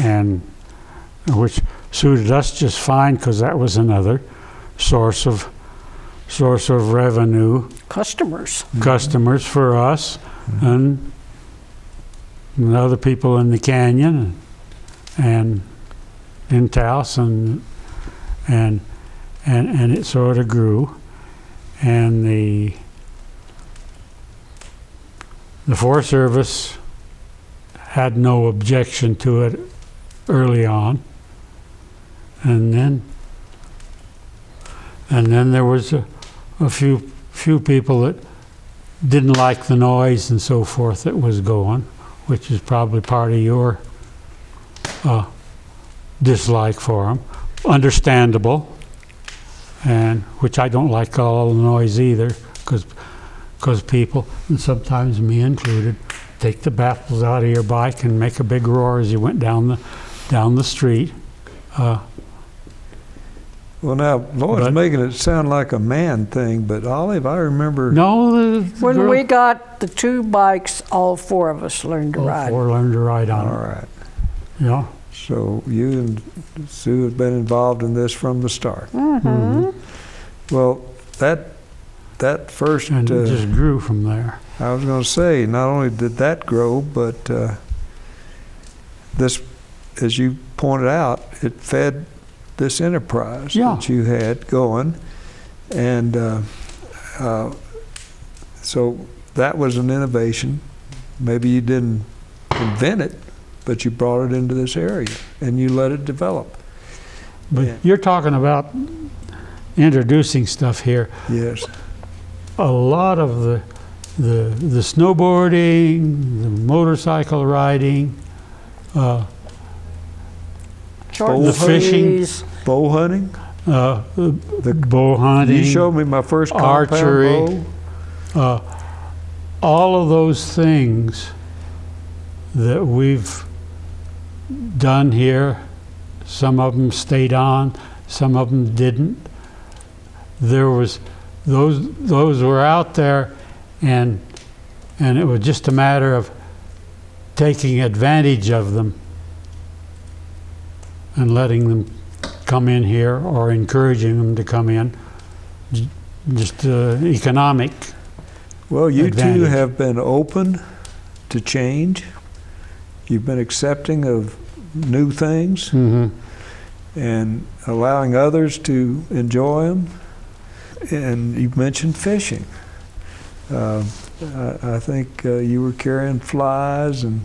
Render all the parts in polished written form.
and which suited us just fine because that was another source of revenue, Customers. customers for us and other people in the canyon and in Taos, and it sort of grew, and the Forest Service had no objection to it early on, and then there was a few people that didn't like the noise and so forth that was going, which is probably part of your dislike for them. Understandable, and which I don't like all the noise either, because people, and sometimes me included, take the baffles out of your bike and make a big roar as you went down the street. Well, now, Lloyd's making it sound like a man thing, but Olive, I remember... No, When we got the 2 bikes, all 4 of us learned to ride. Or learned to ride on All it. right. Yeah. So you and Sue have been involved in this from the start. Mm-hmm. Well, that first... And it just grew from there. I was going to say, not only did that grow, but this, as you pointed out, it fed this enterprise that you had going. And so that was an innovation. Maybe you didn't invent it, but you brought it into this area and you let it develop. But you're talking about introducing stuff here. Yes. A lot of the snowboarding, the motorcycle riding, the fishing, bow hunting. the bow hunting. You showed me my first compound archery, bow. all of those things that we've done here. Some of them stayed on, some of them didn't. There was those were out there, and it was just a matter of taking advantage of them and letting them come in here, or encouraging them to come in. Just economic. Well, you advantage. two have been open to change. You've been accepting of new things and allowing others to enjoy them. And you mentioned fishing. I think you were carrying flies and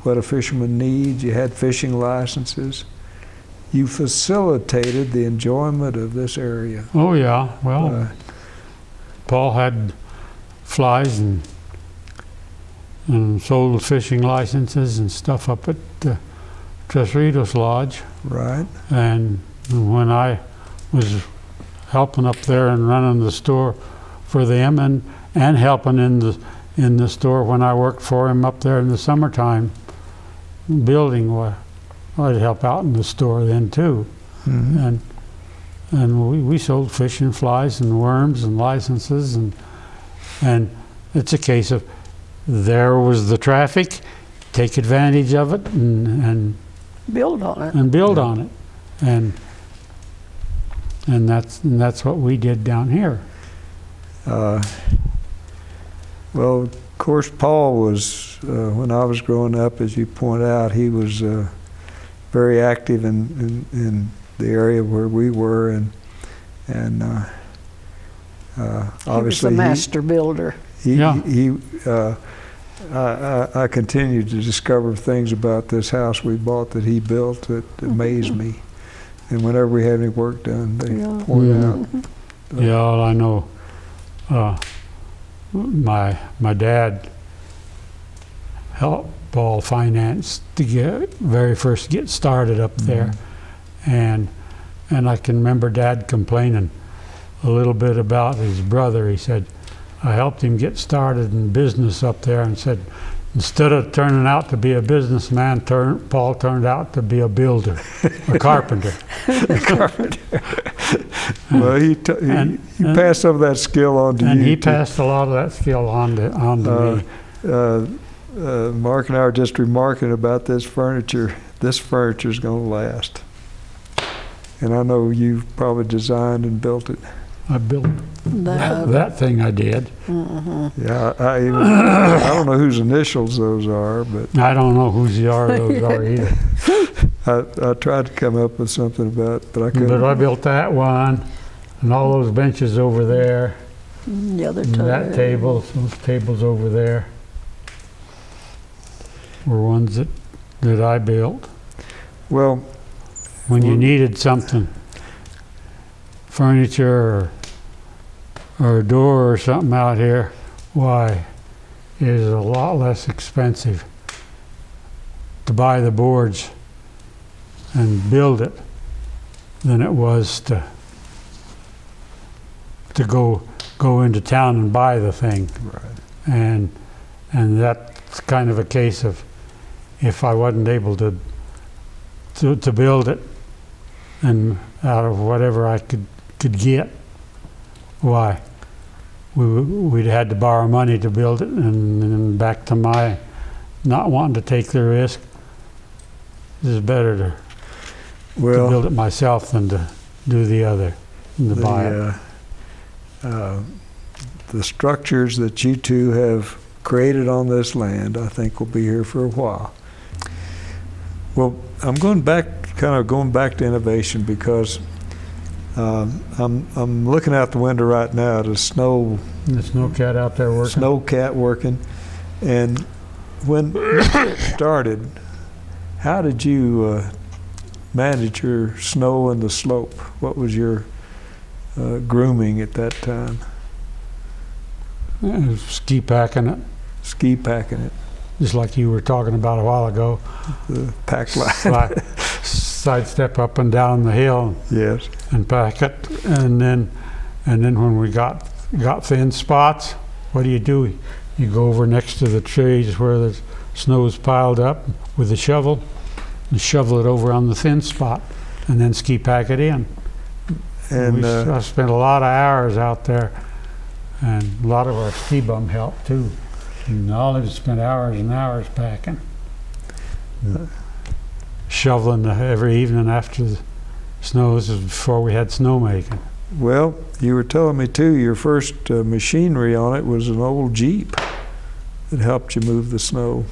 what a fisherman needs. You had fishing licenses. You facilitated the enjoyment of this area. Oh yeah, well, Paul had flies and sold fishing licenses and stuff up at Tesritos Lodge. Right. And when I was helping up there and running the store for them, and helping in the store when I worked for him up there in the summertime, building, I'd help out in the store then too. And we sold fish and flies and worms and licenses, and it's a case of there was the traffic, take advantage of it and Build on it. and build on it, and that's what we did down here. Well, of course, Paul was, when I was growing up, as you point out, he was very active in the area where we were, and obviously He was the master builder. I continue to discover things about this house we bought that he built that amaze me. And whenever we had any work done, they point out. Yeah, well, I know. My dad helped Paul finance to very first get started up there, and I can remember Dad complaining a little bit about his brother. He said, I helped him get started in business up there, and said, instead of turning out to be a businessman, Paul turned out to be a builder, a carpenter. Well, he passed some of that skill on to you. And he passed a lot of that skill on to me. Mark and I were just remarking about this furniture. This furniture's going to last. And I know you've probably designed and built it. I built The- that thing I did. Yeah, I don't know whose initials those are, but I don't know whose those are either. I tried to come up with something about it, but I But couldn't. I built that one, and all those benches over there, The other and that table, those tables over there were ones that I built. Well, When you needed something, furniture or a door or something out here, why, it is a lot less expensive to buy the boards and build it than it was to go into town and buy the thing. right. And that's kind of a case of if I wasn't able to build it and out of whatever I could get, why, we'd had to borrow money to build it, and back to my not wanting to take the risk. It's better to Well, build it myself than to do the other, than to buy it. the structures that you two have created on this land, I think will be here for a while. Well, I'm going back to innovation because I'm looking out the window right now at a And the snowcat out there working. snowcat working, and when you started, how did you manage your snow and the slope? What was your grooming at that time? Ski packing it, Ski packing it, just like you were talking about a while ago. the pack line. Sidestep up and down the hill Yes. and pack it, and then when we got thin spots, what do? You go over next to the trees where the snow's piled up with a shovel and shovel it over on the thin spot, and then ski pack it in. And I spent a lot of hours out there, and a lot of our ski bum helped too. And Olive spent hours and hours packing, shoveling every evening after the snow. This was before we had snowmaking. well, you were telling me too, your first machinery on it was an old Jeep that helped you move the snow.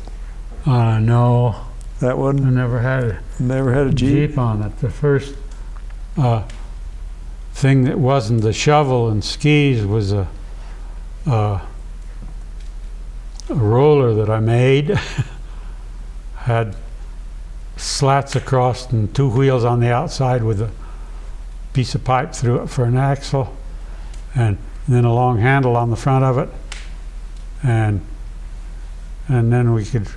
No, That I wasn't, never had never had a a Jeep? Jeep on it. The first thing that wasn't the shovel and skis was a roller that I made. Had slats across and two wheels on the outside with a piece of pipe through it for an axle, and then a long handle on the front of it, and then we could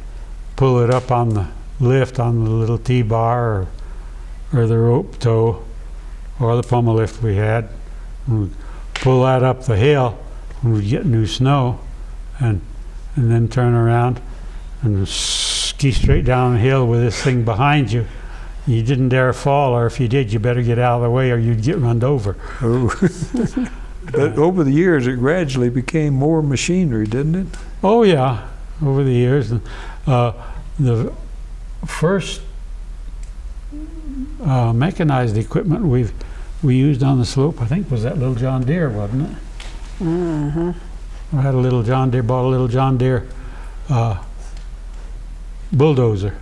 pull it up on the lift on the little T-bar or the rope tow or the pommel lift we had, and we'd pull that up the hill when we get new snow, and then turn around and ski straight down the hill with this thing behind you. You didn't dare fall, or if you did, you better get out of the way or you'd get run over. Oh. But over the years, it gradually became more machinery, didn't it? Oh yeah, over the years. The first mechanized equipment we used on the slope, I think, was that little John Deere, wasn't it? Mm-hmm. I had a little John Deere, bought a little John Deere bulldozer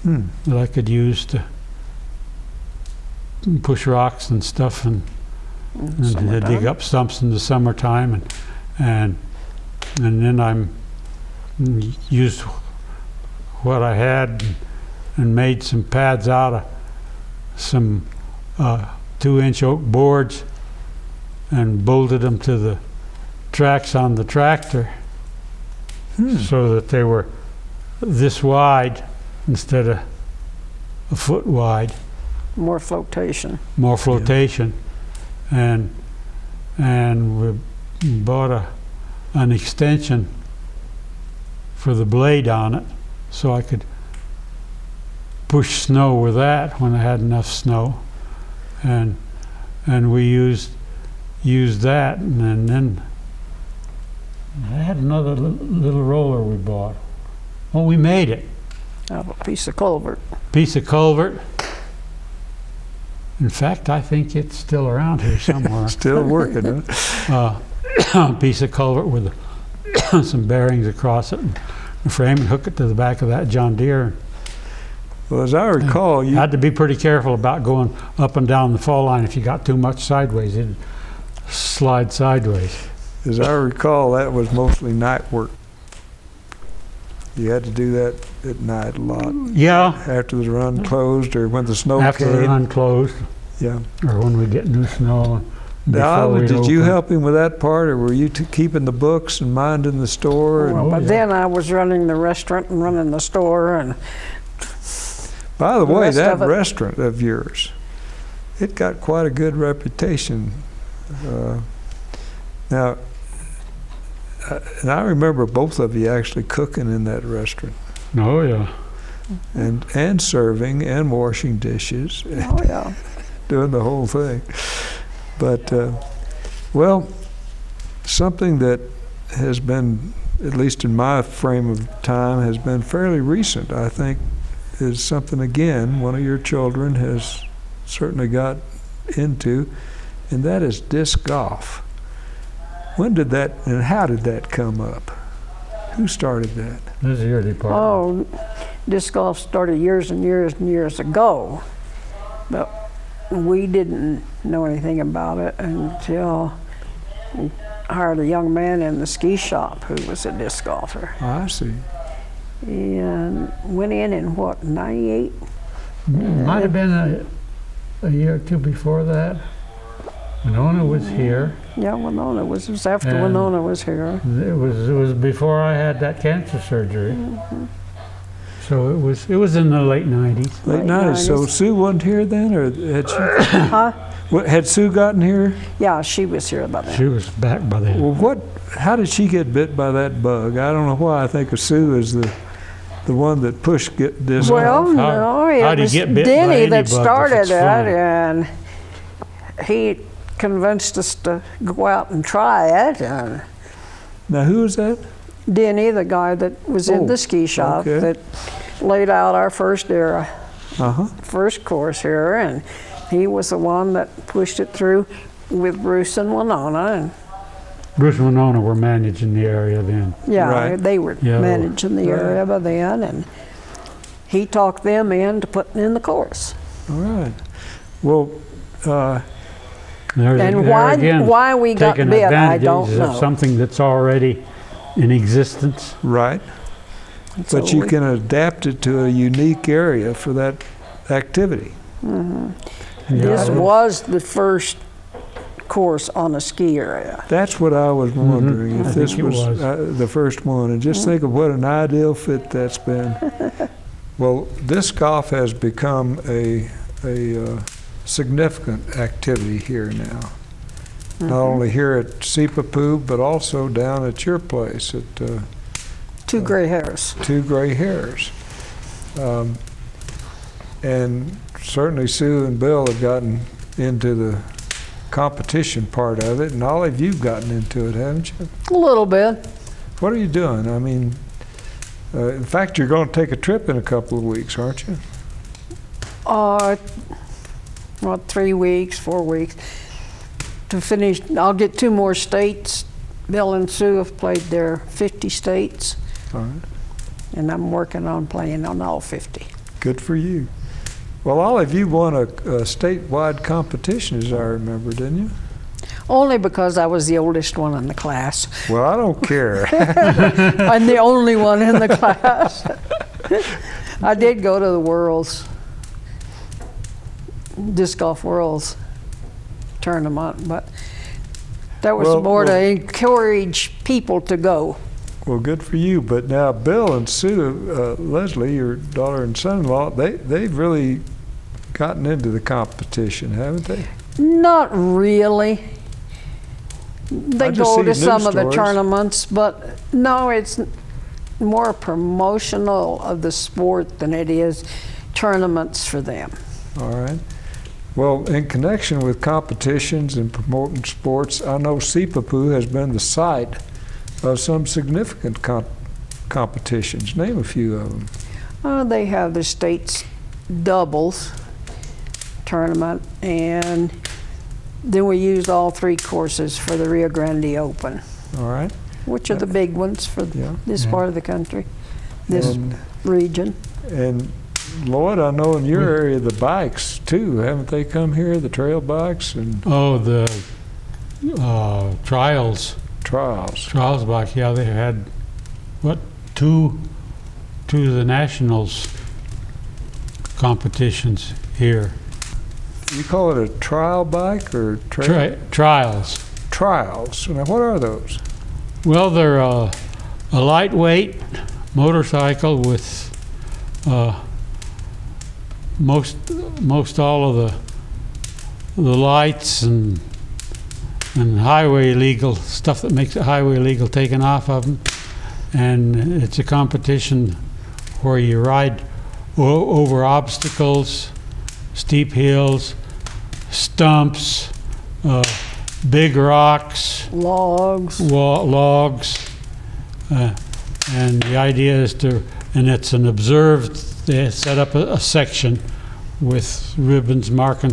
that I could use to push rocks and stuff and to dig up stumps in the summertime, and then I used what I had and made some pads out of some 2-inch oak boards and bolted them to the tracks on the tractor so that they were this wide instead of a foot wide. More flotation. More flotation, and we bought an extension for the blade on it, so I could push snow with that when I had enough snow, and we used that, and then I had another little roller we bought. Oh, we made it. Out of a piece of culvert. Piece of culvert. In fact, I think it's still around here somewhere. Still working, huh? Piece of culvert with some bearings across it, and a frame, and hook it to the back of that John Deere. Well, as I recall, You you, had to be pretty careful about going up and down the fall line. If you got too much sideways, it'd slide sideways. as I recall, that was mostly night work. You had to do that at night a lot, Yeah, after the run closed or when the snow after the came. run closed, Yeah. or when we get new snow. Now, before we'd did you open. help him with that part, or were you keeping the books and minding the store? And, Oh, But yeah. then I was running the restaurant and running the store, and by the the way, rest that of it- restaurant of yours, it got quite a good reputation. Now, and I remember both of you actually cooking in that restaurant Oh, yeah. and serving and washing dishes, oh yeah. doing the whole thing. But, well, something that has been, at least in my frame of time, has been fairly recent, I think, is something, again, one of your children has certainly got into, and that is disc golf. When did that, and how did that come up? Who started that? This is your department. Oh, disc golf started years and years and years ago, but we didn't know anything about it until we hired a young man in the ski shop who was a disc golfer, Oh, I see. and went in what, 98? Might have been a year or two before that. Winona was here. Yeah, Winona was. It was after And- Winona was here. It was before I had that cancer surgery. So it was in the late 90s. Late Late 90s. So 90s. Sue wasn't here then, or had she, Huh? had Sue gotten here? Yeah, she was here by then. She was back by then. Well, how did she get bit by that bug? I don't know why I think of Sue as the one that pushed this Well, off. How- no, how'd it he was get bit by Denny any that bug if started it's it, flying? and he convinced us to go out and try it. And Now, who is that? Denny, the guy that was Oh, in the ski shop, okay. that laid out our first Uh-huh. first course here, and he was the one that pushed it through with Bruce and Winona, and Bruce and Winona were managing the area then. yeah, Right. they were Yeah, they were. managing the area by then, and he talked them into putting in the course. All right. Well, There And again, why we got taking bit, I advantages don't of know. something that's already in existence. right. So But you we- can adapt it to a unique area for that activity. This Yeah. was the first course on a ski area. That's what I was wondering, I if this think it was was. the first one. And just think of what an ideal fit that's been. Well, disc golf has become a significant activity here now. Not only here at Seepapoo, but also down at your place at 2 gray hairs. Two Gray Hairs. And certainly Sue and Bill have gotten into the competition part of it, and Olive, you've gotten into it, haven't you? A little bit. What are you doing? I mean, in fact, you're going to take a trip in a couple of weeks, aren't you? What, 3 weeks, 4 weeks to finish. I'll get 2 more states. Bill and Sue have played their 50 states, All right. and I'm working on playing on all 50. Good for you. Well, Olive, you won a statewide competition, as I remember, didn't you? Only because I was the oldest one in the class. Well, I don't care. I'm the only one in the class. I did go to the Worlds, Disc Golf Worlds tournament, but that was Well, more to well- encourage people to go. Well, good for you. But now Bill and Sue, Leslie, your daughter and son-in-law, they've really gotten into the competition, haven't they? Not really. They I just go see to news some of the stories. tournaments, but no, it's more promotional of the sport than it is tournaments for them. All right. Well, in connection with competitions and promoting sports, I know Seepapoo has been the site of some significant competitions. Name a few of them. They have the state's doubles tournament, and then we used all 3 courses for the Rio Grande Open, All right. which are the big ones for Yeah. this part of the country, this And, region. and Lloyd, I know in your area the bikes too. Haven't they come here? The trail bikes and Oh, the trials bike. Yeah, they had what two of the nationals competitions here. You call it a trial bike or trail? Trials. Trials. Now, what are those? Well, they're a lightweight motorcycle with most all of the lights and highway legal stuff that makes it highway legal taken off of them, and it's a competition where you ride over obstacles, steep hills, stumps, big rocks, Logs. logs, and the idea is and it's an observed, they set up a section with ribbons marking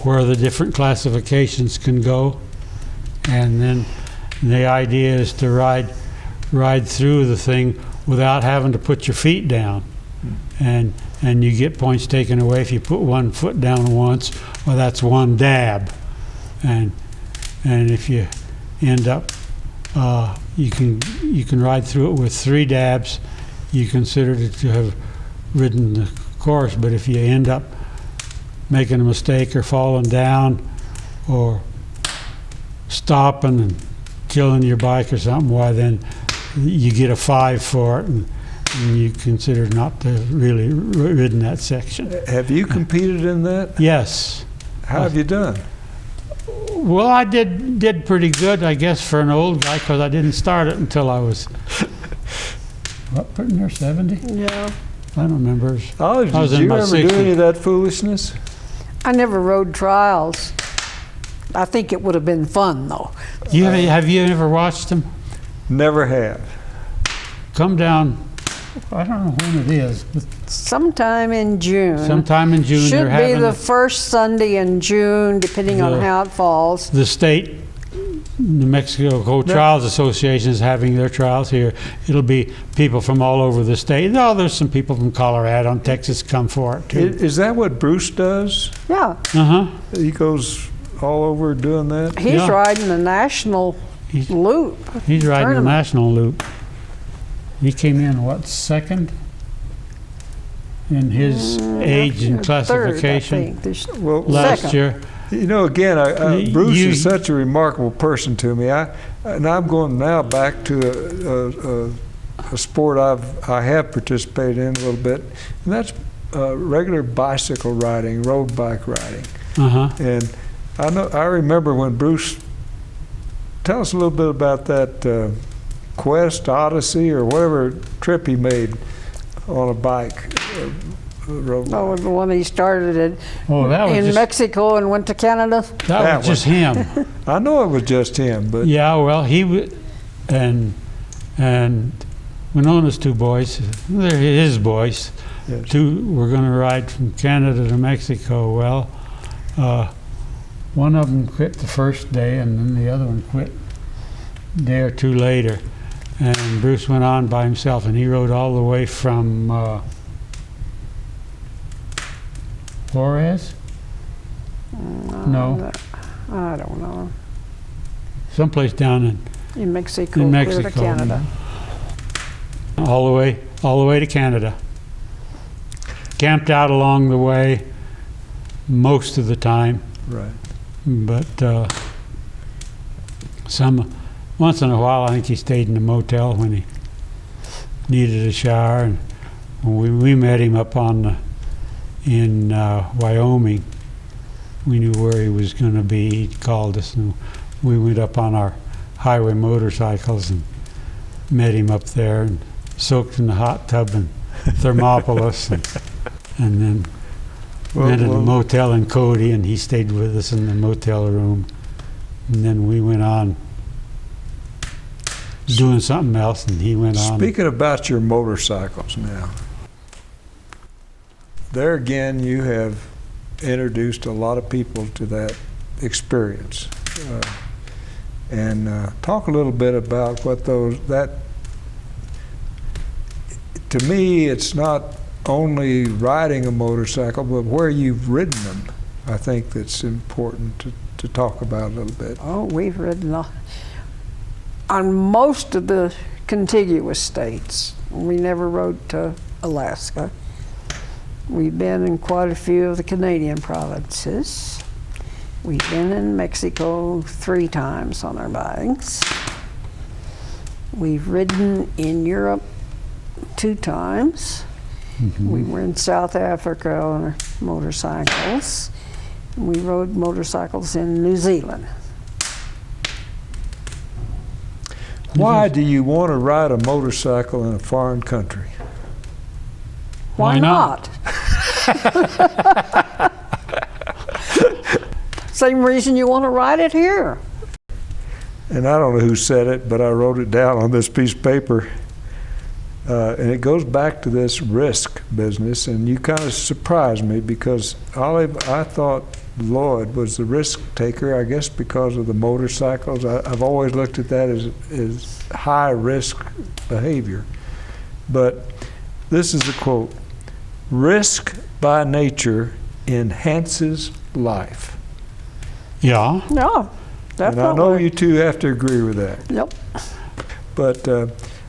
where the different classifications can go, and then the idea is to ride through the thing without having to put your feet down, and you get points taken away if you put one foot down once. Well, that's one dab, and if you end up you can ride through it with 3 dabs. You consider it to have ridden the course, but if you end up making a mistake or falling down or stopping and killing your bike or something, why then you get a 5 for it, and you consider not to really ridden that section. Have you competed in that? Yes. How have you done? Well, I did pretty good, I guess, for an old guy, because I didn't start it until I was what, pretty near 70? Yeah. I don't remember. Oh, I was did in you my ever do 60s. any of that foolishness? I never rode trials. I think it would have been fun, though. Have you ever watched them? Never have. Come down, I don't know when it is, but Sometime in June. sometime in June Should they're be having the first Sunday in June, depending on The- how it falls. the state New Mexico Trials Association is having their trials here. It'll be people from all over the state. No, there's some people from Colorado and Texas come for it too. Is that what Bruce does? Yeah, Uh-huh. He goes all over doing that? he's Yeah. riding the national He's- loop. He's riding the Tournament. national loop. He came in, what, second? In his age and classification Third, I think. Well, last Second. year. you know, again, Bruce You- is such a remarkable person to me. And I'm going now back to a sport I have participated in a little bit, and that's regular bicycle riding, road bike riding. Uh-huh. And I remember when Bruce, tell us a little bit about that Quest, Odyssey, or whatever trip he made on a bike, road bike. Oh, the one he started it Oh, that was in just, Mexico and went to Canada. that that was just him. I know it was just him, but Yeah, well, and Winona's 2 boys, they're his boys. yes. 2 were going to ride from Canada to Mexico. Well, one of them quit the first day, and then the other one quit a day or 2 later. And Bruce went on by himself, and he rode all the way from Juarez? No, I don't know. someplace down In Mexico, in clear Mexico. to Canada. all the way to Canada. Camped out along the way most of the time, Right. but once in a while, I think he stayed in a motel when he needed a shower. And when we met him up in Wyoming. We knew where he was going to be. He called us, and we went up on our highway motorcycles and met him up there and soaked in the hot tub in Thermopolis, and then rented a motel in Cody, and he stayed with us in the motel room. And then we went on. doing something else, and he went on. Speaking about your motorcycles now, there again, you have introduced a lot of people to that experience. And talk a little bit about what to me, it's not only riding a motorcycle, but where you've ridden them. I think that's important to talk about a little bit. Oh, we've ridden on most of the contiguous states. We never rode to Alaska. We've been in quite a few of the Canadian provinces. We've been in Mexico 3 times on our bikes. We've ridden in Europe 2 times. We were in South Africa on our motorcycles. We rode motorcycles in New Zealand. Why do you want to ride a motorcycle in a foreign country? Why Why not? Same reason you want to ride it here. And I don't know who said it, but I wrote it down on this piece of paper. And it goes back to this risk business, and you kind of surprised me because Olive, I thought Lloyd was the risk taker, I guess because of the motorcycles. I've always looked at that as high risk behavior. But this is a quote: "Risk by nature enhances life." Yeah. No, And definitely. I know you two have to agree with that. Yep. But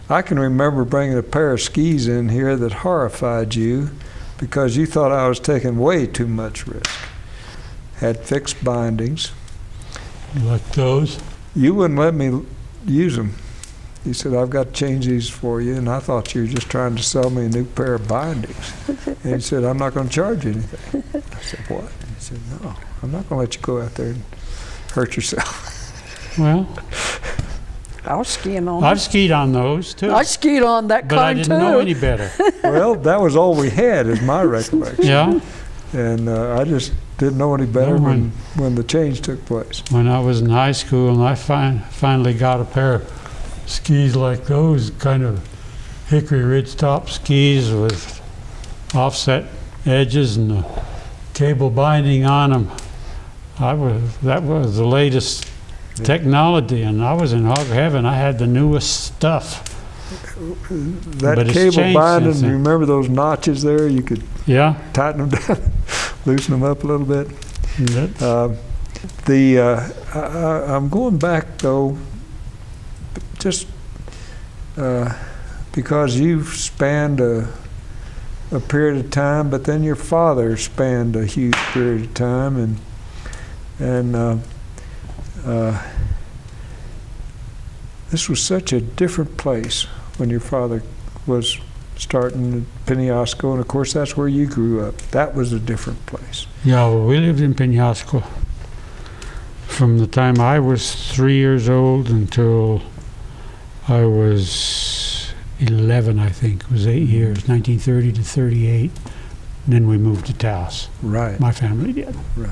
I can remember bringing a pair of skis in here that horrified you because you thought I was taking way too much risk. Had fixed bindings. Like those. You wouldn't let me use them. You said, "I've got to change these for you," and I thought you were just trying to sell me a new pair of bindings. And he said, "I'm not going to charge you anything." I said, "What?" He said, "No, I'm not going to let you go out there and hurt yourself." Well, I was skiing on I've it. skied on those too, I skied on that but I kind didn't too. know any better. Well, that was all we had, is my recollection. Yeah. And I just didn't know any better No, when the change took place. When I was in high school and I finally got a pair of skis like those, kind of hickory ridge top skis with offset edges and a cable binding on them. That was the latest technology, and I was in hog heaven. I had the newest stuff. That But it's cable changed binding, since you then. remember those notches there? You could Yeah. tighten them down, loosen them up a little bit. That- I'm going back though, just because you've spanned a period of time, but then your father spanned a huge period of time, and this was such a different place when your father was starting at Penasco, and of course that's where you grew up. That was a different place. Yeah, well, we lived in Penasco from the time I was 3 years old until I was 11, I think. It was 8 years, 1930 to 38. And then we moved to Taos. Right. My family did. Right.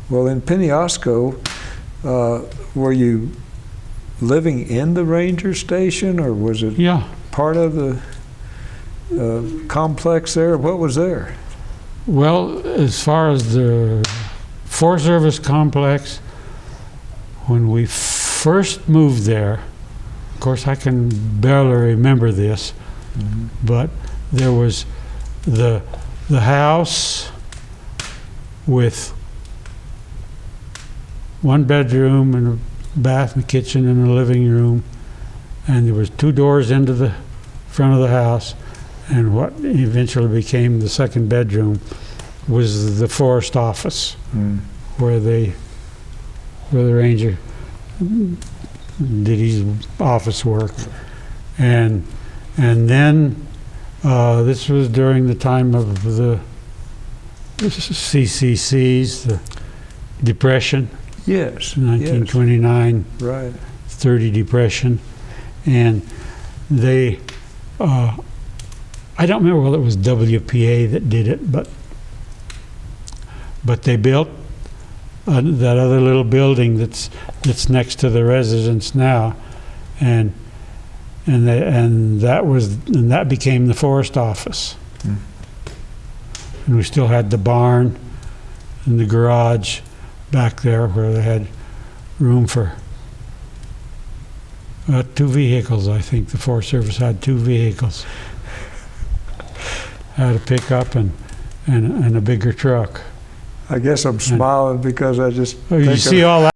Well, in Penasco, were you living in the ranger station, or was it Yeah. part of the complex there? What was there? Well, as far as the Forest Service complex, when we first moved there, of course I can barely remember this, but there was the house with 1 bedroom and a bath and kitchen and a living room, and there was 2 doors into the front of the house, and what eventually became the 2nd bedroom was the forest office where the ranger did his office work. And then this was during the time of the CCCs, the Depression, Yes. 1929, Yes. Right. 30 Depression. And they, I don't remember whether it was WPA that did it, but they built that other little building that's next to the residence now, and that became the forest office. And we still had the barn and the garage back there where they had room for 2 vehicles. I think the Forest Service had 2 vehicles. Had a pickup and a bigger truck. I guess I'm smiling because I just Oh, you think see of all